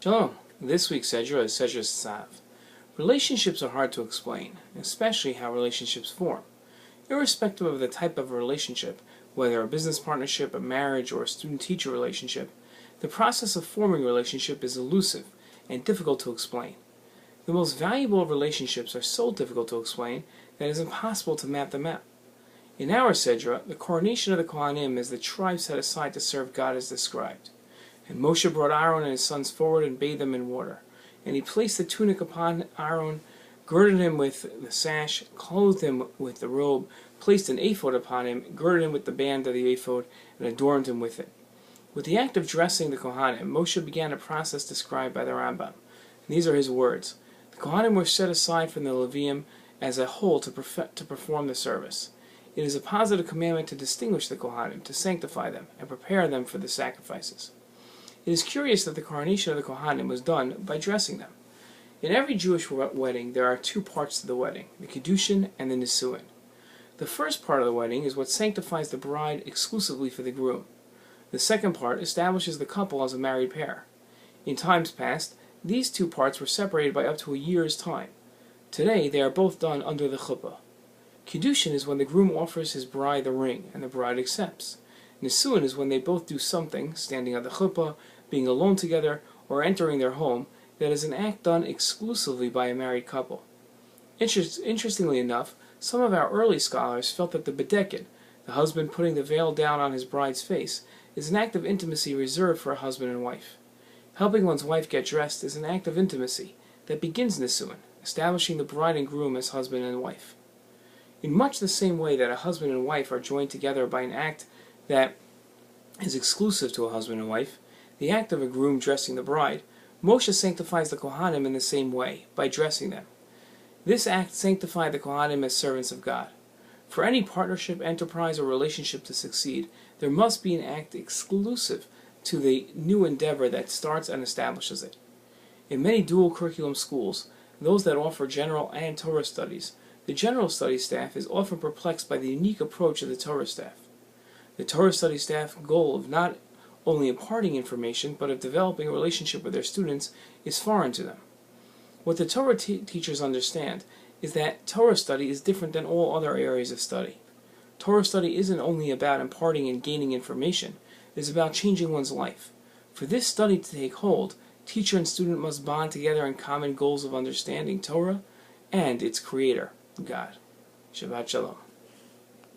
Shalom. This week's Sedra is Sedra Tzav. Relationships are hard to explain, especially how relationships form. Irrespective of the type of relationship, whether a business partnership, a marriage, or a student-teacher relationship, the process of forming a relationship is elusive and difficult to explain. The most valuable of relationships are so difficult to explain that it is impossible to map them out. In our Sedra, the coronation of the Kohanim as the tribe set aside to serve God is described. And Moshe brought Aaron and his sons forward and bathed them in water. And he placed the tunic upon Aaron, girded him with the sash, clothed him with the robe, placed an ephod upon him, girded him with the band of the ephod, and adorned him with it. With the act of dressing the Kohanim, Moshe began a process described by the Rambam. And these are his words. The Kohanim were set aside from the Levium as a whole to perform the service. It is a positive commandment to distinguish the Kohanim, to sanctify them, and prepare them for the sacrifices. It is curious that the coronation of the Kohanim was done by dressing them. In every Jewish wedding, there are two parts to the wedding, the Kiddushin and the Nisuin. The first part of the wedding is what sanctifies the bride exclusively for the groom. The second part establishes the couple as a married pair. In times past, these two parts were separated by up to a year's time. Today, they are both done under the chuppah. Kiddushin is when the groom offers his bride the ring, and the bride accepts. Nisuin is when they both do something, standing on the chuppah, being alone together, or entering their home, that is an act done exclusively by a married couple. Interestingly enough, some of our early scholars felt that the bedeked, the husband putting the veil down on his bride's face, is an act of intimacy reserved for a husband and wife. Helping one's wife get dressed is an act of intimacy that begins Nisuin, establishing the bride and groom as husband and wife. In much the same way that a husband and wife are joined together by an act that is exclusive to a husband and wife, the act of a groom dressing the bride, Moshe sanctifies the Kohanim in the same way, by dressing them. This act sanctified the Kohanim as servants of God. For any partnership, enterprise, or relationship to succeed, there must be an act exclusive to the new endeavor that starts and establishes it. In many dual curriculum schools, those that offer general and Torah studies, the general studies staff is often perplexed by the unique approach of the Torah staff. The Torah study staff goal of not only imparting information, but of developing a relationship with their students is foreign to them. What the Torah teachers understand is that Torah study is different than all other areas of study. Torah study isn't only about imparting and gaining information, it is about changing one's life. For this study to take hold, teacher and student must bond together in common goals of understanding Torah and its creator, God. Shabbat Shalom.